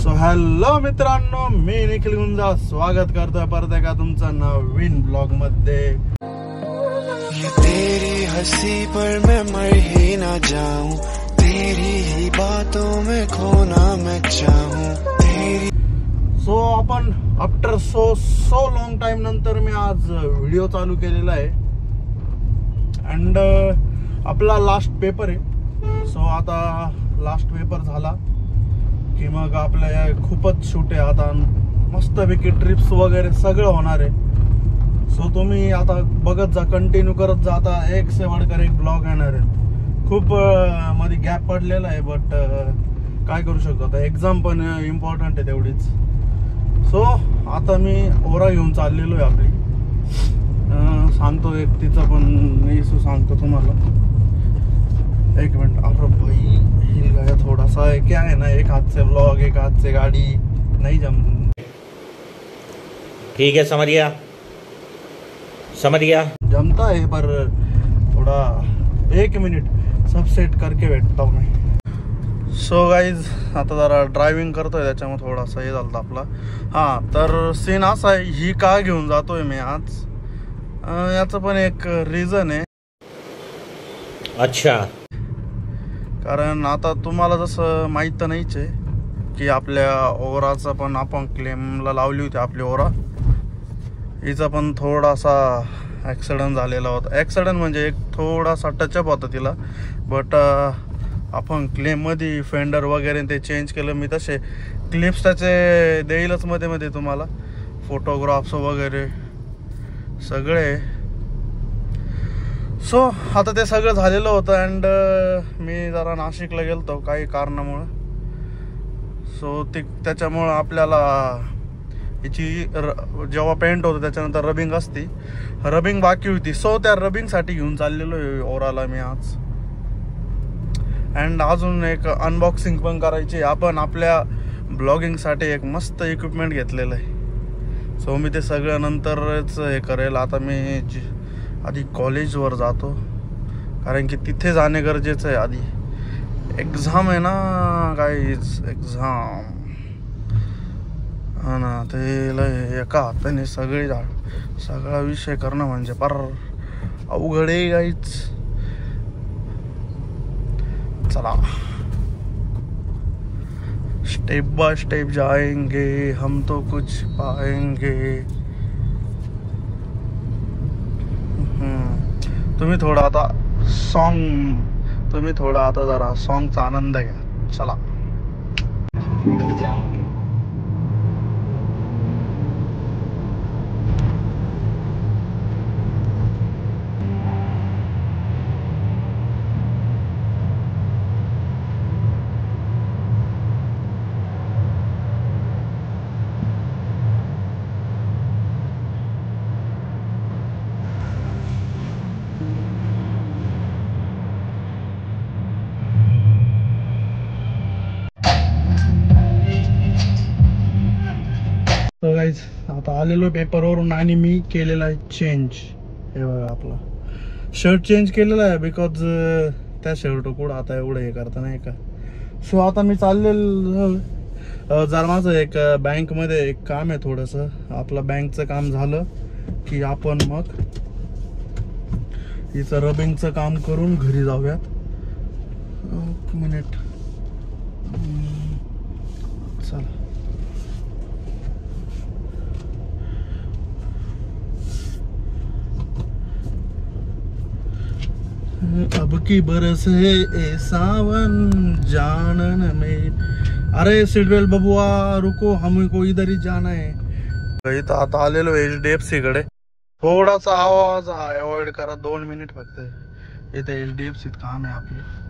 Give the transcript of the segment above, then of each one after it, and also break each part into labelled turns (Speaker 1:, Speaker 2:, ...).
Speaker 1: So hello मित्रांनो, मी निखिल गुंजा स्वागत करतोय परत एका तुमचा नवीन ब्लॉग मध्ये।
Speaker 2: ये तेरी हंसी पर मैं मर ही ना जाऊं, तेरी ही बातों में खोना मैं चाहूं तेरी।
Speaker 1: सो आपण आफ्टर सो लॉंग टाइम नंतर मी आज व्हिडिओ चालू केलेला आहे अँड आपला लास्ट पेपर आहे। सो आता लास्ट पेपर झाला की मग आपल्या खूपच शूट आहे, आता मस्तपैकी ट्रिप्स वगैरे सगळं होणार आहे। सो तुम्ही आता बघत जा, कंटिन्यू करत जा। आता एक से बढ़कर एक ब्लॉग येणार आहेत। खूप मध्ये गॅप पडलेला आहे, बट काय करू शकतो, आता एक्झाम पण इम्पॉर्टंट आहे तेवढीच। सो आता मी ओरा घेऊन चाललेलो आहे आपली, सांगतो एक तिचं पण इशू सांगतो तुम्हाला। एक मिनट, अरे भाई हिल गया थोड़ा सा, क्या है ना, एक हाथ से ब्लॉग एक हाथ से गाड़ी नहीं जम।
Speaker 3: ठीक है, समझ गया
Speaker 1: जमता है पर थोड़ा एक मिनिट सब सेट करके बैठता हूँ मैं। सो गाइज आता जरा ड्रायव्हिंग करतोय त्याच्यामुळे थोडासा हे झालं आपला। हां, तर सीन असा आहे, ही का घेऊन जातोय मी आज, याचं पण एक रिझन आहे।
Speaker 3: अच्छा,
Speaker 1: कारण आता तुम्हाला जसं माहीत तर नाहीच आहे की आपल्या ओराचा पण आपण क्लेमला लावली होती आपली ओरा, हिचा पण थोडासा ॲक्सिडेंट झालेला होता। ॲक्सिडेंट म्हणजे एक थोडासा टचअप होता तिला, बट आपण क्लेममध्ये फेंडर वगैरे ते चेंज केलं। मी तसे क्लिप्स त्याचे देईलच मध्ये तुम्हाला, फोटोग्राफ्स वगैरे सगळे। सो आता ते सगळं झालेलं होतं अँड मी जरा नाशिकला गेलतो काही कारणामुळं। सो ते त्याच्यामुळं आपल्याला हिची जेव्हा पेंट होतं त्याच्यानंतर रबिंग असती, रबिंग बाकी होती। सो त्या रबिंगसाठी घेऊन चाललेलो आहे ओराला मी आज। अँड अजून एक अनबॉक्सिंग पण करायची। आपण आपल्या ब्लॉगिंगसाठी एक मस्त इक्विपमेंट घेतलेलं आहे। सो मी ते सगळं नंतरच हे करेल। आता मी आधी कॉलेजवर जातो, कारण की तिथे जाणे गरजेचं आहे। आधी एक्झाम आहे ना गाईज, एक्झाम हा ना, ते एका हाताने सगळा विषय करणं म्हणजे फार अवघड आहे गाईज। चला स्टेप बाय स्टेप जाएंगे हम तो कुछ पाएंगे। तुम्ही थोडा आता जरा सॉन्गचा आनंद घ्या। चला गाईज, आता आलेलो पेपरवरून आणि मी केलेला आहे चेंज। हे बघा, आपला शर्ट चेंज केलेला आहे बिकॉज त्या शर्ट कुठं आता एवढं हे करता नाही का। सो आता मी चाललेलो जरा, माझं एक बँकमध्ये एक काम आहे थोडंसं। आपलं बँकचं काम झालं की आपण मग हिचं रबिंगचं काम करून घरी जाऊयात। एक मिनिट, चला। अब की बरस है ए सावन जानन में। अरे सीट बेल्ट बबुआ, रुको, हमको इधर ही जाना है। इथं आता आलेलो HDFC कडे। थोडासा आवाज अवॉइड करा, 2 मिनिट फक्त। इथे HDFC काम आहे आपलं।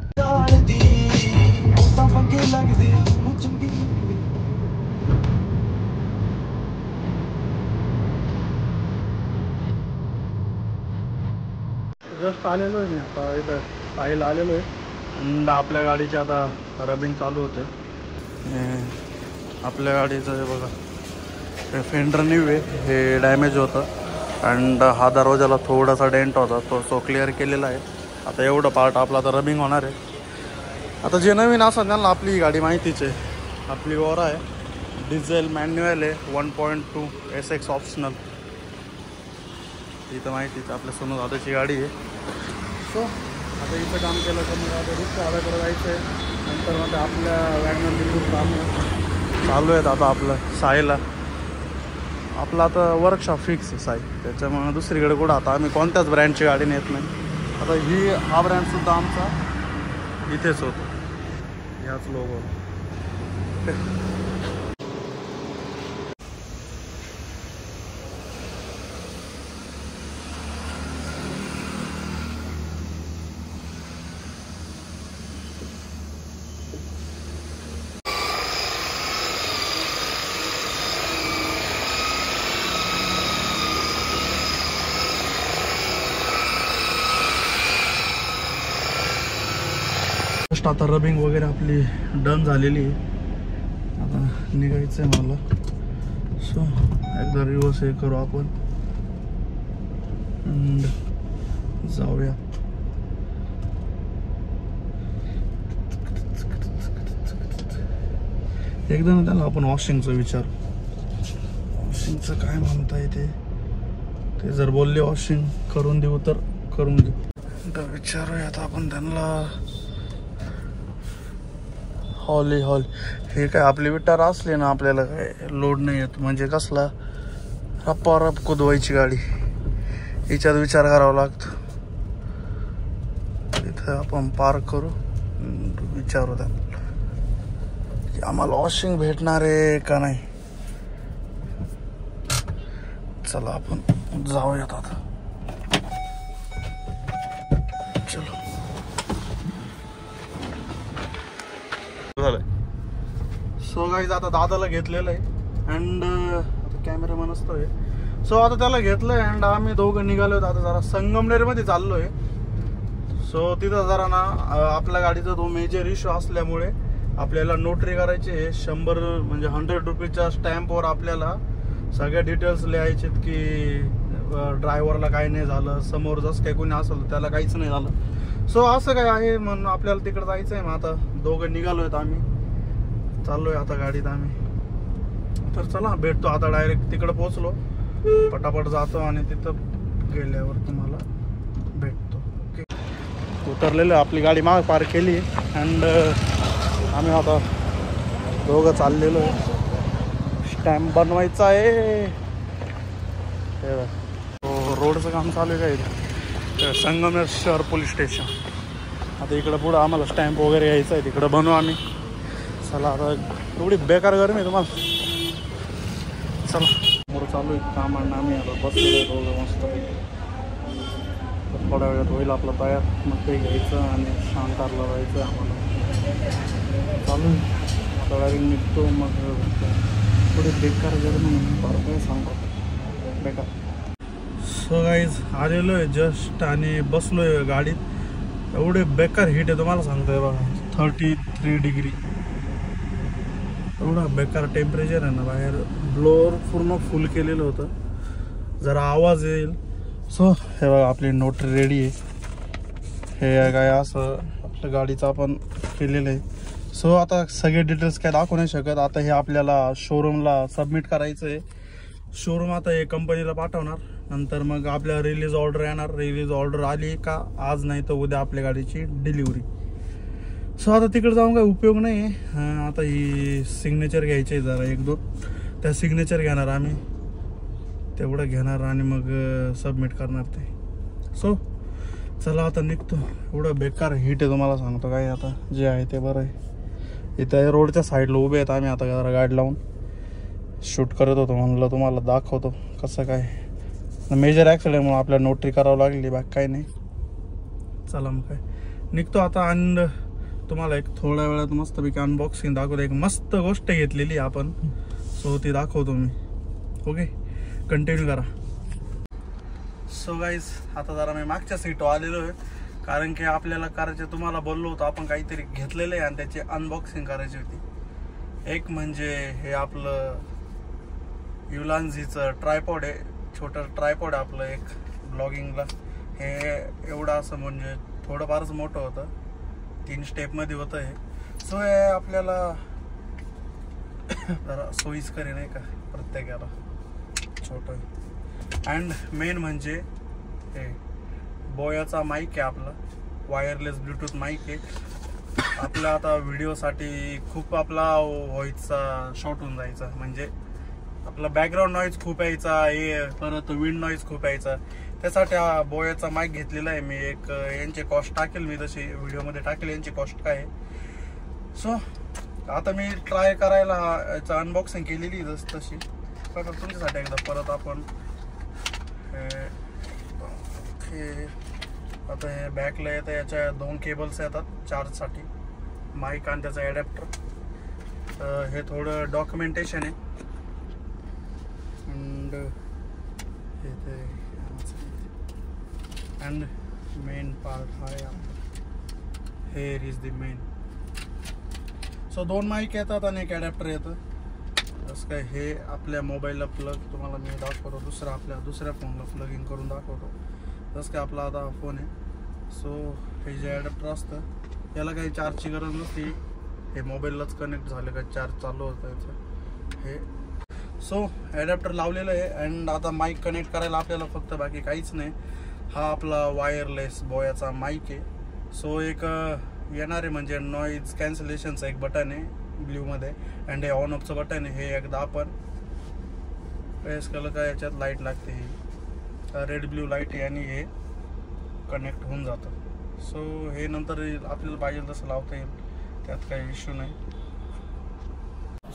Speaker 1: जस्ट आलेलो आहे मी आता, इथं आईला आलेलो आहे अँड आपल्या गाडीची आता रबिंग चालू होते। आपल्या गाडीचं हे बघा, हे फेंडर न्यू आहे, हे डॅमेज होतं अँड हा दरवाजाला थोडासा डेंट होता, तो क्लिअर केलेला आहे। आता एवढं पार्ट आपला आता रबिंग होणार आहे। आता जे नवीन असं त्यांना आपली गाडी माहितीच आहे, आपली ओरा आहे। डिझेल मॅन्युअल आहे 1.2 SX ऑप्शनल. इथं माहितीच आपल्या सोनू दादाची गाडी आहे. सो आता इथं काम केलं तर मग आता रिक्षा दादाकडे जायचं आहे. नंतर मग आपल्या वॅगनर बिलकुल काम चालू आहेत. आता आपलं साईला आपलं आता वर्कशॉप फिक्स आहे साई, त्याच्यामुळे दुसरीकडे कुठं आता आम्ही कोणत्याच ब्रँडची गाडी नेत नाही. आता हा ब्रँडसुद्धा आमचा इथेच होतो, ह्याच लोगो. आता रबिंग वगैरे आपली डन झालेली आहे. आता निघायचं आहे मला. सो एकदा रिवर्स हे करू आपण and जाऊया. एकदा ना त्याला आपण वॉशिंगचं विचारू. वॉशिंगचं काय म्हणता येते ते, जर बोलले वॉशिंग करून देऊ तर करून देऊ. तर विचारूया आता आपण त्यांना. हॉल हे काय आपली विटार असली ना आपल्याला काय लोड नाही येत. म्हणजे कसला रप्पारप कुदवायची गाडी, याच्यात विचार करावा लागतो. इथं आपण पार्क करू, विचारू त्यांना की आम्हाला वॉशिंग भेटणार आहे का नाही. चला आपण जाऊयात आता. चलो झालंय. सो गाईज आता दादाला घेतलेलं आहे अँड आता कॅमेरामॅन असतोय. सो आता त्याला घेतलंय अँड आम्ही दोघं निघालो. आता जरा संगमनेरमध्ये चाललोय. सो तिथं जरा ना आपल्या गाडीचा तो मेजर इश्यू असल्यामुळे आपल्याला नोटरी करायची आहे. 100 म्हणजे 100 रुपीच्या स्टॅम्पवर आपल्याला सगळ्या डिटेल्स लिहायचे की ड्रायव्हरला काही नाही झालं, समोर जसं काही कोणी असेल त्याला काहीच नाही झालं. सो असं काय आहे म्हणून आपल्याला तिकडे जायचं आहे. मग आता दोघं निघालो आहेत, आम्ही चाललोय आता गाडीत आम्ही. तर चला भेटतो आता. डायरेक्ट तिकडे पोहोचलो, पटापट जातो आणि तिथं गेल्यावर तुम्हाला भेटतो. ओके. उतरलेलं आपली गाडी मागे पार्क केली अँड आम्ही आता दोघं चाललेलो आहे. स्टॅम्प बनवायचा आहे. रोडचं काम चालू आहे का इथं, संगमनेर शहर पोलीस स्टेशन. आता इकडं पुढं आम्हाला स्टॅम्प वगैरे यायचं आहे, तिकडं बनवू आम्ही. चला आता एवढी बेकार गरमी आहे तुम्हाला. चला मोर चालू आहे काम आणि आम्ही आता बसलेलो दोघं मस्त. थोड्या वेळात होईल आपलं तयार, मग ते घ्यायचं आणि शांतारला जायचं आम्हाला. चालू आता डायरेक्ट निघतो. मग थोडी बेकार गरमी फार काय सांगतो बेकार. सो गाईज आलेलो आहे जस्ट आणि बसलो आहे गाडीत. एवढे बेकार हीट आहे तुम्हाला सांगतोय बघा, 33 डिग्री. एवढा बेकार टेम्परेचर आहे ना बाहेर. ब्लोअर पूर्ण फुल केलेलं होतं, जरा आवाज येईल. सो हे बघा आपली नोटरी रेडी आहे. हे काय असं आपल्या गाडीचं आपण केलेलं आहे. सो आता सगळे डिटेल्स काय दाखवू नाही शकत. आता हे आपल्याला शोरूमला सबमिट करायचं आहे. शोरूम आता हे कंपनीला पाठवणार, नंतर मग आपल्या रिलीज ऑर्डर येणार. रिलीज ऑर्डर आली का आज नाही तर उद्या आपल्या गाडीची डिलिव्हरी. सो आता तिकडे जाऊन काय उपयोग नाही आहे. आता ही सिग्नेचर घ्यायची आहे जरा 1-2, त्या सिग्नेचर घेणार आम्ही, तेवढं घेणार आणि मग सबमिट करणार ते. सो चला आता निघतो. एवढं बेकार हीट आहे तुम्हाला सांगतो. काय आता जे आहे ते बरं आहे. इथं रोडच्या साईडला उभे आहेत आम्ही. आता जरा गाडी लावून शूट करत होतो, म्हणलं तुम्हाला दाखवतो कसं काय. मेजर ॲक्सिडेंटमुळे आपल्याला नोटरी करावं लागली, बाकी काही नाही. चला मग काय निघतो आता. आणि तुम्हाला एक थोड्या वेळात मस्तपैकी अनबॉक्सिंग दाखवतो. एक मस्त गोष्ट घेतलेली आपण, सो ती दाखवतो मी. ओके, कंटिन्यू करा. सो गाईज आता जरा मी मागच्या सीटवर आलेलो आहे, कारण की आपल्याला करायचे, तुम्हाला बोललो होतो आपण काहीतरी घेतलेलं आहे आणि त्याची अनबॉक्सिंग करायची होती. एक म्हणजे हे आपलं युलांझीचं ट्रायपॉड आहे, छोटं ट्रायपॉड आहे आपलं एक ब्लॉगिंगला. हे एवढं असं म्हणजे थोडंफारच मोठं होतं, 3 स्टेपमध्ये होतं हे. सो हे आपल्याला जरा सोयीस्कर आहे नाही का प्रत्येकाला छोटं. अँड मेन म्हणजे हे बोयाचा माईक आहे आपला, वायरलेस ब्लूटूथ माईक आहे आपला. आता व्हिडिओसाठी खूप आपला व्हॉइसचा शॉर्ट होऊन जायचा, म्हणजे आपला बॅकग्राऊंड नॉईज खूप यायचा, हे परत विंड नॉईज खूप यायचा. त्यासाठी हा बोयाचा माईक घेतलेला आहे मी. एक यांची कॉस्ट टाकेल मी, तशी व्हिडिओमध्ये टाकेल यांची कॉस्ट काय आहे. सो आता मी ट्राय करायला याचं अनबॉक्सिंग केलेली तशी तुमच्यासाठी एकदा परत आपण आता हे बॅकला येतं. याच्या 2 केबल्स येतात चार्जसाठी, माईक आणि त्याचा ॲडॅप्टर. हे थोडं डॉक्युमेंटेशन आहे. अँड मेन पार्ट हा आहे, here is the main. So 2 mic येतात आणि एक ॲडॅप्टर येतं. जसं काय हे आपल्या मोबाईलला प्लग तुम्हाला मी दाखवतो, आपल्या दुसऱ्या फोनला प्लग इन करून दाखवतो. जसं काय आपला आता फोन आहे. सो हे जे ॲडॅप्टर असतं याला काही चार्जची गरज नसते, हे मोबाईललाच कनेक्ट झालं का चार्ज चालू होतं याचं हे. सो ॲडॅप्टर लावलेलं आहे. अँड आता माईक कनेक्ट करायला आपल्याला फक्त बाकी काहीच नाही. हा आपला वायरलेस बोयाचा माईक आहे. सो एक येणार आहे म्हणजे नॉईज कॅन्सलेशनचं एक बटन आहे ब्ल्यूमध्ये, अँड हे ऑन ऑफचं बटन आहे. हे एकदा आपण प्रेस केलं का याच्यात लाईट लागते, ही रेड ब्ल्यू लाईट आहे आणि हे कनेक्ट होऊन जातं. सो हे नंतर आपल्याला पाहिजे तसं लावता येईल, त्यात काही इश्यू नाही.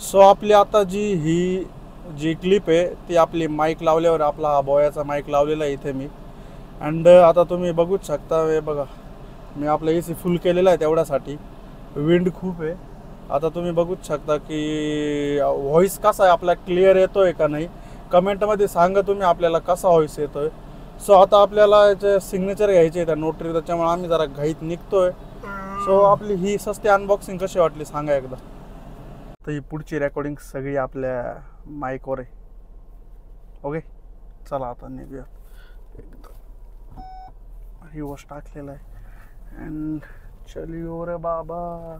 Speaker 1: सो आपली आता जी क्लिप आहे ती आपली माईक लावल्यावर आपला हा बोयाचा माईक लावलेला आहे इथे मी. अँड आता तुम्ही बघूच शकता, हे बघा मी आपलं AC फुल केलेलं आहे तेवढ्यासाठी. विंड खूप आहे. आता तुम्ही बघूच शकता की व्हॉइस कसा आहे आपला, क्लिअर येतोय का नाही कमेंटमध्ये सांगा तुम्ही आपल्याला कसा व्हॉइस येतोय. सो आता आपल्याला याचे सिग्नेचर घ्यायचे आहे त्या नोटरी, त्याच्यामुळे आम्ही जरा घाईत निघतोय. सो आपली ही सस्ती अनबॉक्सिंग कशी वाटली सांगा एकदा. तर ही पुढची रेकॉर्डिंग सगळी आपल्या माईकवर आहे. ओके चला आता निघूया. रिवर्स टाकलेला आहे अँड चलियो रे बाबा.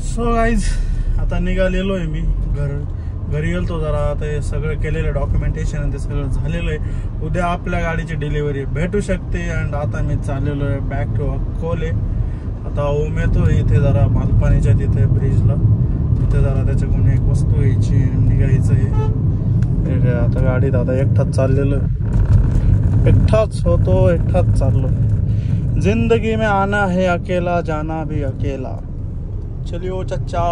Speaker 1: सो गाईज आता निघालेलो आहे मी घरी गेलो जरा. आता हे सगळं केलेलं डॉक्युमेंटेशन आणि ते सगळं झालेलं आहे. उद्या आपल्या गाडीची डिलिव्हरी भेटू शकते. अँड आता मी चाललेलो आहे बॅक टू अकोले. आता ओम येतो इथे जरा मालपाणीच्या तिथे ब्रिजला, तिथे जरा त्याच्याकडून एक वस्तू घ्यायची निघायचं आहे. आता गाडीत आता एकटाच चाललेलो, एकटाच होतो, एकटाच चाललो. जिंदगी में आना है अकेला, जाना भी अकेला. चलियो चच्चा.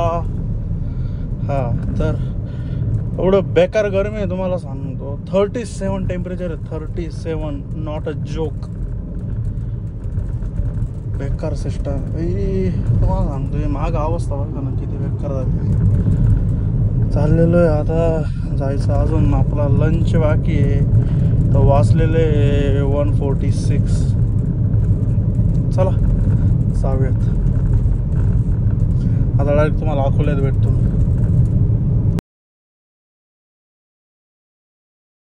Speaker 1: हा तर एवढं बेकार गरमी आहे तुम्हाला सांगतो. 37 टेम्परेचर आहे, 37, नॉट अ जोक. बेकार सिस्टम तुम्हाला सांगतो. माग अवस्था बघा ना किती बेकार झाली. चाललेलो आहे आता जायचं. अजून आपला लंच बाकी आहे. तर वाचलेले 146. चला जाऊयात आता. डायरेक्ट तुम्हाला अकोल्यात भेटतो.